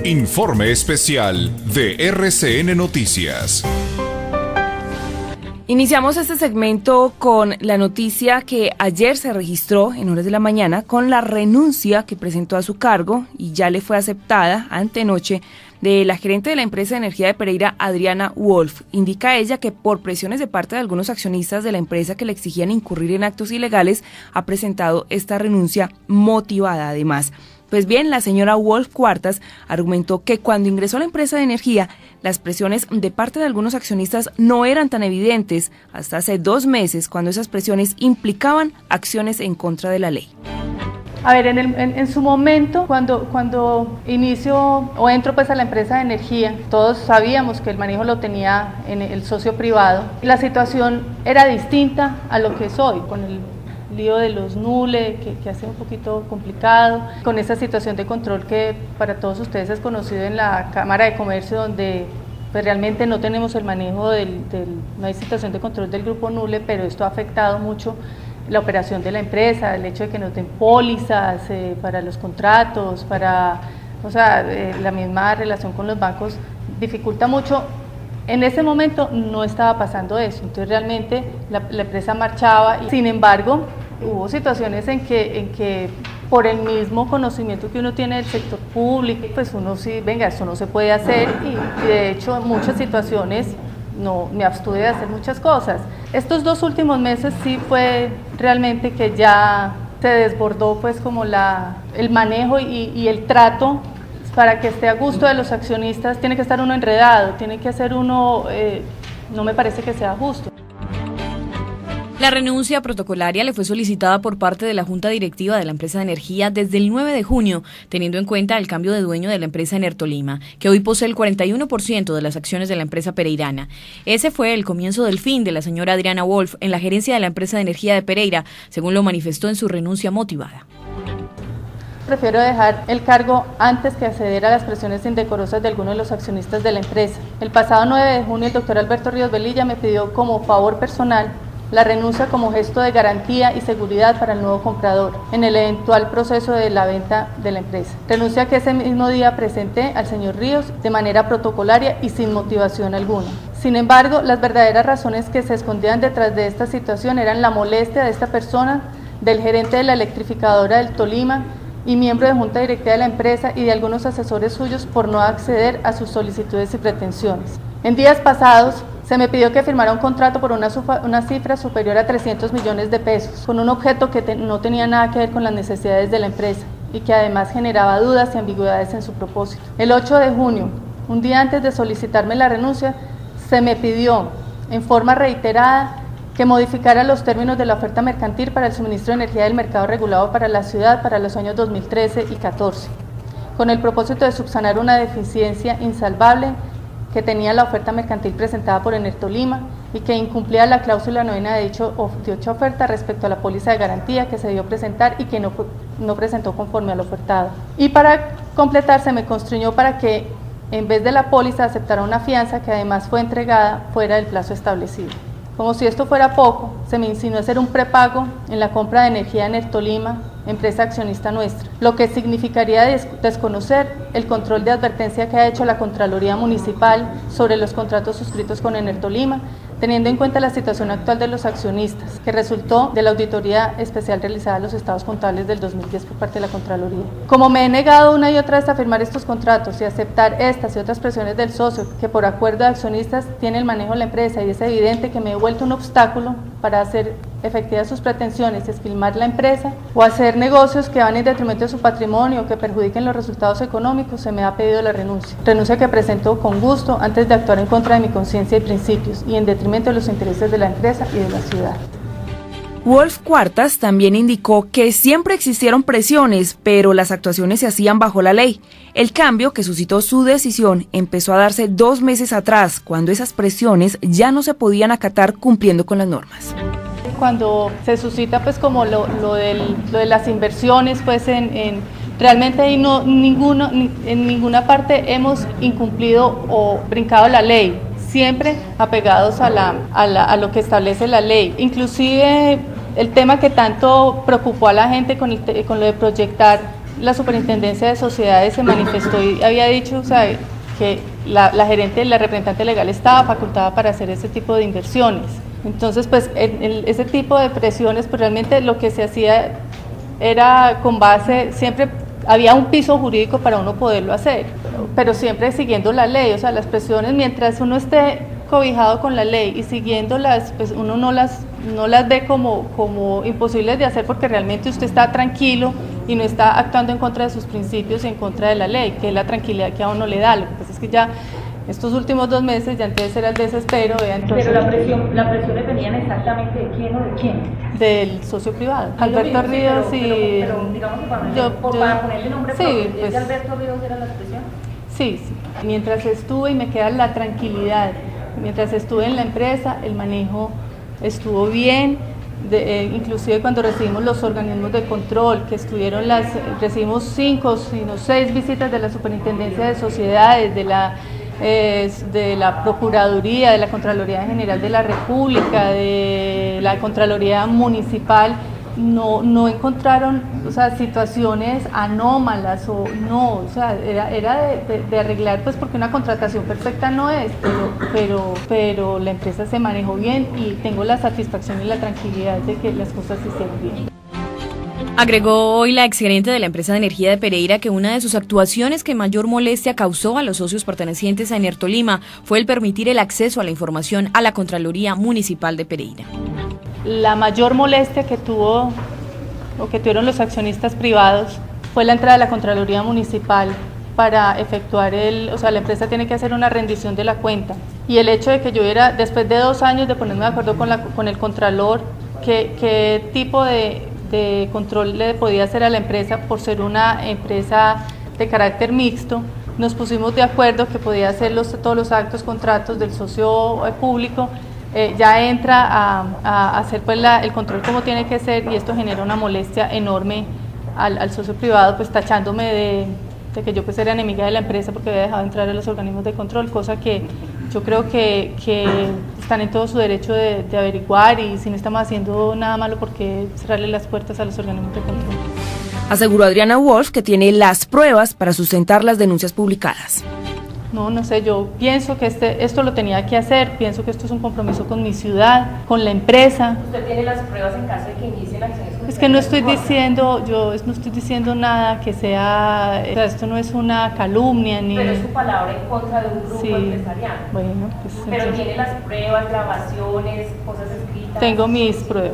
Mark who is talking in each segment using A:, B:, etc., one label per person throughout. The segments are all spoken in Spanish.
A: Informe especial de RCN Noticias.
B: Iniciamos este segmento con la noticia que ayer se registró en horas de la mañana con la renuncia que presentó a su cargo y ya le fue aceptada antenoche de la gerente de la empresa de energía de Pereira, Adriana Wolf. Indica ella que por presiones de parte de algunos accionistas de la empresa que le exigían incurrir en actos ilegales, ha presentado esta renuncia motivada además. Pues bien, la señora Wolf Cuartas argumentó que cuando ingresó a la empresa de energía, las presiones de parte de algunos accionistas no eran tan evidentes hasta hace 2 meses, cuando esas presiones implicaban acciones en contra de la ley.
C: A ver, en su momento, cuando inicio o entro pues a la empresa de energía, todos sabíamos que el manejo lo tenía en el socio privado. La situación era distinta a lo que es hoy, con el lío de los NULE, que ha sido un poquito complicado, con esa situación de control que para todos ustedes es conocido en la Cámara de Comercio, donde pues realmente no tenemos el manejo no hay situación de control del grupo NULE, pero esto ha afectado mucho la operación de la empresa, el hecho de que nos den pólizas para los contratos, la misma relación con los bancos dificulta mucho. En ese momento no estaba pasando eso, entonces realmente la empresa marchaba, y sin embargo hubo situaciones en que por el mismo conocimiento que uno tiene del sector público, pues uno sí, venga, esto no se puede hacer, y de hecho en muchas situaciones no me abstuve de hacer muchas cosas. Estos 2 últimos meses sí fue realmente que ya se desbordó pues como el manejo y el trato. Para que esté a gusto de los accionistas tiene que estar uno enredado, tiene que hacer uno, no me parece que sea justo.
D: La renuncia protocolaria le fue solicitada por parte de la Junta Directiva de la empresa de energía desde el 9 de junio, teniendo en cuenta el cambio de dueño de la empresa Enertolima, que hoy posee el 41% de las acciones de la empresa pereirana. Ese fue el comienzo del fin de la señora Adriana Wolf en la gerencia de la empresa de energía de Pereira, según lo manifestó en su renuncia motivada.
C: Prefiero dejar el cargo antes que acceder a las presiones indecorosas de algunos de los accionistas de la empresa. El pasado 9 de junio el doctor Alberto Ríos Velilla me pidió como favor personal la renuncia como gesto de garantía y seguridad para el nuevo comprador en el eventual proceso de la venta de la empresa. Renuncia que ese mismo día presenté al señor Ríos de manera protocolaria y sin motivación alguna. Sin embargo, las verdaderas razones que se escondían detrás de esta situación eran la molestia de esta persona, del gerente de la electrificadora del Tolima y miembro de junta directiva de la empresa, y de algunos asesores suyos por no acceder a sus solicitudes y pretensiones. En días pasados se me pidió que firmara un contrato por una cifra superior a 300 millones de pesos, con un objeto que no tenía nada que ver con las necesidades de la empresa y que además generaba dudas y ambigüedades en su propósito. El 8 de junio, un día antes de solicitarme la renuncia, se me pidió en forma reiterada que modificara los términos de la oferta mercantil para el suministro de energía del mercado regulado para la ciudad para los años 2013 y 2014, con el propósito de subsanar una deficiencia insalvable que tenía la oferta mercantil presentada por Enertolima y que incumplía la cláusula 9 de dicha oferta respecto a la póliza de garantía que se debió presentar y que no presentó conforme al ofertado. Y para completar, se me constriñó para que en vez de la póliza aceptara una fianza que además fue entregada fuera del plazo establecido. Como si esto fuera poco, se me insinuó hacer un prepago en la compra de energía en Enertolima, empresa accionista nuestra, lo que significaría desconocer el control de advertencia que ha hecho la Contraloría Municipal sobre los contratos suscritos con Enertolima, teniendo en cuenta la situación actual de los accionistas, que resultó de la auditoría especial realizada en los estados contables del 2010 por parte de la Contraloría. Como me he negado una y otra vez a firmar estos contratos y aceptar estas y otras presiones del socio, que por acuerdo de accionistas tiene el manejo de la empresa, y es evidente que me he vuelto un obstáculo para hacer efectivas sus pretensiones, esquilmar la empresa o hacer negocios que van en detrimento de su patrimonio o que perjudiquen los resultados económicos, se me ha pedido la renuncia. Renuncia que presento con gusto antes de actuar en contra de mi conciencia y principios y en detrimento de los intereses de la empresa y de la ciudad.
B: Wolf Cuartas también indicó que siempre existieron presiones, pero las actuaciones se hacían bajo la ley. El cambio que suscitó su decisión empezó a darse 2 meses atrás, cuando esas presiones ya no se podían acatar cumpliendo con las normas.
C: Cuando se suscita pues como lo de las inversiones, pues realmente ahí en ninguna parte hemos incumplido o brincado la ley, siempre apegados a lo que establece la ley. Inclusive el tema que tanto preocupó a la gente con lo de proyectar la Superintendencia de Sociedades se manifestó y había dicho, o sea, que la gerente, la representante legal estaba facultada para hacer ese tipo de inversiones. Entonces, pues, ese tipo de presiones, pues realmente lo que se hacía era con base, siempre había un piso jurídico para uno poderlo hacer, pero siempre siguiendo la ley, o sea, las presiones, mientras uno esté cobijado con la ley y siguiéndolas, pues uno no las ve como imposibles de hacer, porque realmente usted está tranquilo y no está actuando en contra de sus principios y en contra de la ley, que es la tranquilidad que a uno le da. Lo que pasa es que ya estos últimos 2 meses, ya antes era el desespero. Entonces,
B: pero las presiones venían exactamente ¿de quién o de quién?
C: Del socio privado, Alberto Ríos,
B: pero digamos que para ponerle nombre
C: sí,
B: propio,
C: pues,
B: ¿es de Alberto Ríos era la expresión?
C: Sí, mientras estuve, y me queda la tranquilidad, mientras estuve en la empresa, el manejo estuvo bien. Inclusive cuando recibimos los organismos de control, que recibimos 5, sino 6 visitas de la Superintendencia de Sociedades, de la Procuraduría, de la Contraloría General de la República, de la Contraloría Municipal, no encontraron, o sea, situaciones anómalas o sea, era de arreglar, pues, porque una contratación perfecta no es, pero la empresa se manejó bien y tengo la satisfacción y la tranquilidad de que las cosas se hicieron bien.
D: Agregó hoy la exgerente de la empresa de energía de Pereira que una de sus actuaciones que mayor molestia causó a los socios pertenecientes a Enertolima fue el permitir el acceso a la información a la Contraloría Municipal de Pereira.
C: La mayor molestia que tuvieron los accionistas privados fue la entrada de la Contraloría Municipal para efectuar la empresa tiene que hacer una rendición de la cuenta, y el hecho de que yo después de 2 años de ponerme de acuerdo con el Contralor, qué tipo de control le podía hacer a la empresa por ser una empresa de carácter mixto, nos pusimos de acuerdo que podía hacer todos los actos, contratos del socio público, ya entra a hacer pues el control como tiene que ser, y esto genera una molestia enorme al socio privado, pues tachándome de que yo pues era enemiga de la empresa porque había dejado entrar a los organismos de control, cosa que yo creo que están en todo su derecho de averiguar, y si no estamos haciendo nada malo, ¿por qué cerrarle las puertas a los organismos de control?
B: Aseguró Adriana Wolf que tiene las pruebas para sustentar las denuncias publicadas.
C: No sé, yo pienso que esto lo tenía que hacer, pienso que esto es un compromiso con mi ciudad, con la empresa.
B: ¿Usted tiene las pruebas en caso de que inicien acciones?
C: Es que no estoy diciendo nada que sea, o sea, esto no es una calumnia ni...
B: Pero es su palabra en contra de un grupo empresarial.
C: Bueno, pues...
B: Pero entonces, ¿tiene las pruebas, grabaciones, cosas escritas?
C: Tengo mis pruebas.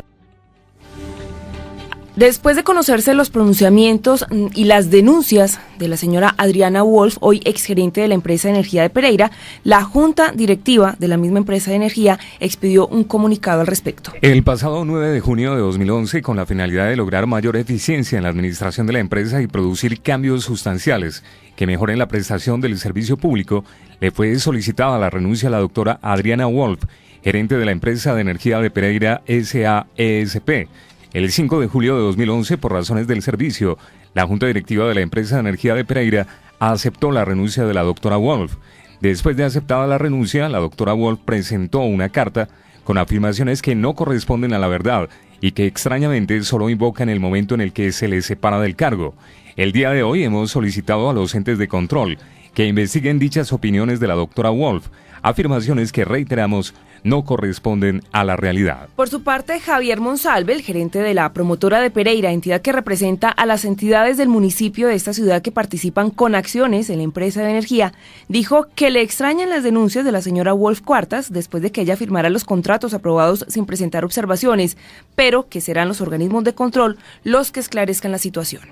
B: Después de conocerse los pronunciamientos y las denuncias de la señora Adriana Wolf, hoy exgerente de la empresa de energía de Pereira, la junta directiva de la misma empresa de energía expidió un comunicado al respecto.
E: El pasado 9 de junio de 2011, con la finalidad de lograr mayor eficiencia en la administración de la empresa y producir cambios sustanciales que mejoren la prestación del servicio público, le fue solicitada la renuncia a la doctora Adriana Wolf, gerente de la empresa de energía de Pereira S.A.E.S.P. El 5 de julio de 2011, por razones del servicio, la Junta Directiva de la Empresa de Energía de Pereira aceptó la renuncia de la doctora Wolf. Después de aceptada la renuncia, la doctora Wolf presentó una carta con afirmaciones que no corresponden a la verdad y que extrañamente solo invocan el momento en el que se le separa del cargo. El día de hoy hemos solicitado a los entes de control que investiguen dichas opiniones de la doctora Wolf, afirmaciones que, reiteramos, no corresponden a la realidad.
B: Por su parte, Javier Monsalve, el gerente de la promotora de Pereira, entidad que representa a las entidades del municipio de esta ciudad que participan con acciones en la empresa de energía, dijo que le extrañan las denuncias de la señora Wolf Cuartas después de que ella firmara los contratos aprobados sin presentar observaciones, pero que serán los organismos de control los que esclarezcan la situación.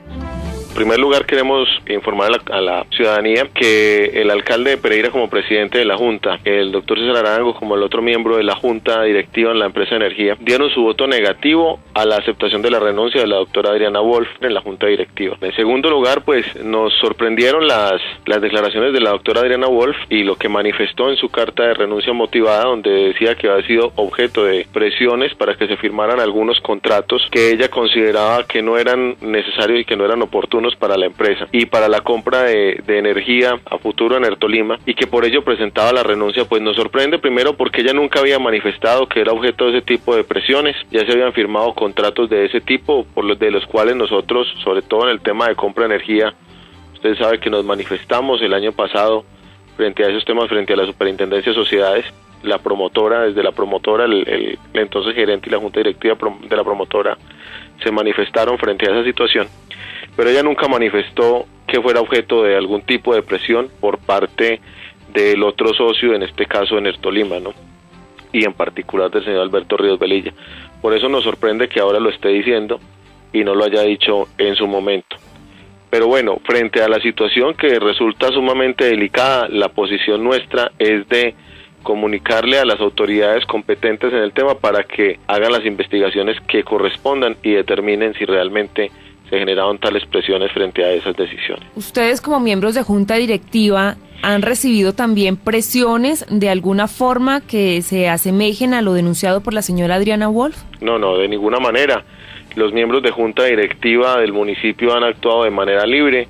F: En primer lugar, queremos informar a la ciudadanía que el alcalde de Pereira, como presidente de la Junta, el doctor César Arango, como el otro miembro de la Junta Directiva en la empresa de energía, dieron su voto negativo a la aceptación de la renuncia de la doctora Adriana Wolf en la Junta Directiva. En segundo lugar, pues nos sorprendieron las declaraciones de la doctora Adriana Wolf y lo que manifestó en su carta de renuncia motivada, donde decía que había sido objeto de presiones para que se firmaran algunos contratos que ella consideraba que no eran necesarios y que no eran oportunos bonos para la empresa y para la compra de energía a futuro en Enertolima, y que por ello presentaba la renuncia, pues nos sorprende primero porque ella nunca había manifestado que era objeto de ese tipo de presiones. Ya se habían firmado contratos de ese tipo, de los cuales nosotros, sobre todo en el tema de compra de energía, usted sabe que nos manifestamos el año pasado frente a esos temas, frente a la Superintendencia de Sociedades. La promotora, desde la promotora, el entonces gerente y la junta directiva de la promotora se manifestaron frente a esa situación, pero ella nunca manifestó que fuera objeto de algún tipo de presión por parte del otro socio, en este caso Enertolima, ¿no? Y en particular del señor Alberto Ríos Velilla. Por eso nos sorprende que ahora lo esté diciendo y no lo haya dicho en su momento. Pero bueno, frente a la situación que resulta sumamente delicada, la posición nuestra es de comunicarle a las autoridades competentes en el tema para que hagan las investigaciones que correspondan y determinen si realmente se generaron tales presiones frente a esas decisiones.
B: Ustedes, como miembros de junta directiva, ¿han recibido también presiones de alguna forma que se asemejen a lo denunciado por la señora Adriana Wolf?
F: No, de ninguna manera. Los miembros de junta directiva del municipio han actuado de manera libre,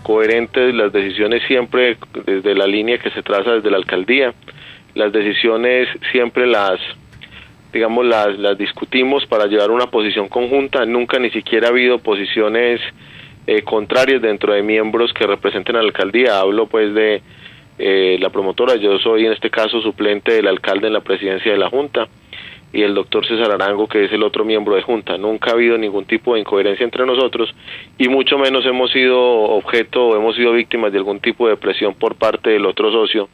F: coherentes, las decisiones siempre desde la línea que se traza desde la alcaldía. Las decisiones siempre las discutimos para llevar una posición conjunta. Nunca ni siquiera ha habido posiciones contrarias dentro de miembros que representen a la alcaldía. Hablo pues de la promotora. Yo soy en este caso suplente del alcalde en la presidencia de la junta, y el doctor César Arango, que es el otro miembro de junta. Nunca ha habido ningún tipo de incoherencia entre nosotros, y mucho menos hemos sido víctimas de algún tipo de presión por parte del otro socio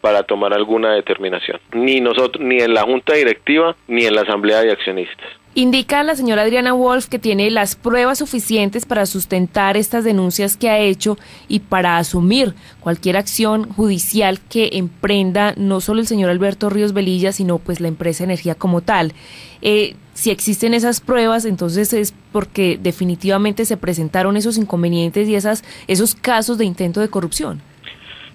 F: para tomar alguna determinación, ni nosotros, ni en la junta directiva, ni en la asamblea de accionistas.
B: Indica la señora Adriana Wolf que tiene las pruebas suficientes para sustentar estas denuncias que ha hecho y para asumir cualquier acción judicial que emprenda no solo el señor Alberto Ríos Velilla, sino pues la empresa Energía como tal. Si existen esas pruebas, entonces es porque definitivamente se presentaron esos inconvenientes y esos casos de intento de corrupción.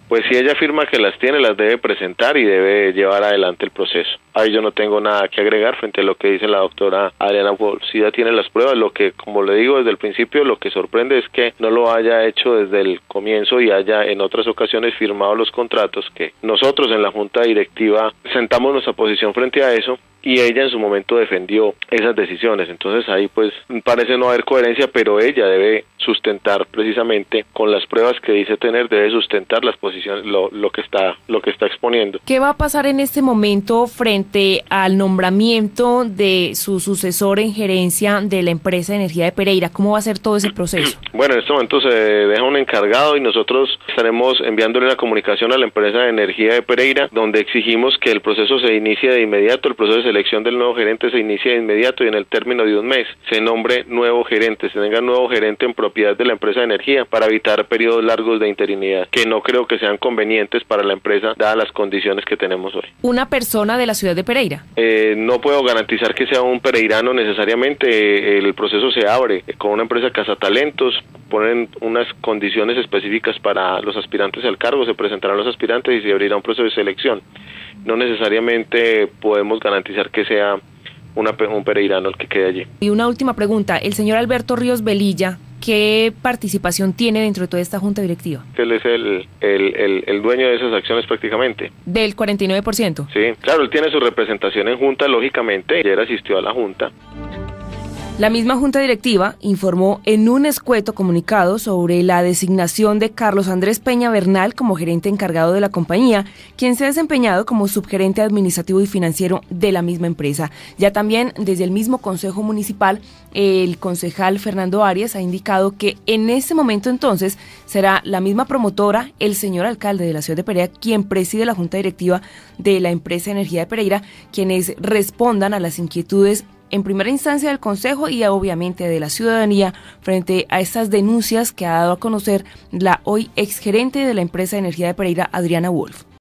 F: Pues si ella afirma que las tiene, las debe presentar y debe llevar adelante el proceso. Ahí yo no tengo nada que agregar frente a lo que dice la doctora Adriana Wolf. Si ella tiene las pruebas, lo que, como le digo desde el principio, lo que sorprende es que no lo haya hecho desde el comienzo y haya en otras ocasiones firmado los contratos, que nosotros en la junta directiva sentamos nuestra posición frente a eso, y ella en su momento defendió esas decisiones. Entonces ahí pues parece no haber coherencia, pero ella debe sustentar precisamente con las pruebas que dice tener, debe sustentar las posiciones, lo que está exponiendo.
B: ¿Qué va a pasar en este momento frente al nombramiento de su sucesor en gerencia de la empresa de energía de Pereira? ¿Cómo va a ser todo ese proceso?
F: Bueno, en este momento se deja un encargado y nosotros estaremos enviándole una comunicación a la empresa de energía de Pereira, donde exigimos que el proceso se inicie de inmediato, el proceso de selección del nuevo gerente se inicia de inmediato y en el término de un mes se nombre nuevo gerente, se tenga nuevo gerente en propiedad de la empresa de energía para evitar periodos largos de interinidad, que no creo que sean convenientes para la empresa dadas las condiciones que tenemos hoy.
B: ¿Una persona de la ciudad de Pereira?
F: No puedo garantizar que sea un pereirano necesariamente. El proceso se abre con una empresa Cazatalentos, ponen unas condiciones específicas para los aspirantes al cargo, se presentarán los aspirantes y se abrirá un proceso de selección. No necesariamente podemos garantizar que sea un pereirano el que quede allí.
B: Y una última pregunta, el señor Alberto Ríos Velilla, ¿qué participación tiene dentro de toda esta junta directiva?
F: Él es el dueño de esas acciones prácticamente.
B: ¿Del 49%?
F: Sí, claro, él tiene su representación en junta, lógicamente, ayer asistió a la junta.
B: La misma junta directiva informó en un escueto comunicado sobre la designación de Carlos Andrés Peña Bernal como gerente encargado de la compañía, quien se ha desempeñado como subgerente administrativo y financiero de la misma empresa. Ya también desde el mismo Consejo Municipal, el concejal Fernando Arias ha indicado que en este momento entonces será la misma promotora, el señor alcalde de la ciudad de Pereira, quien preside la junta directiva de la empresa Energía de Pereira, quienes respondan a las inquietudes en primera instancia del Consejo y obviamente de la ciudadanía frente a estas denuncias que ha dado a conocer la hoy exgerente de la empresa de energía de Pereira, Adriana Wolf.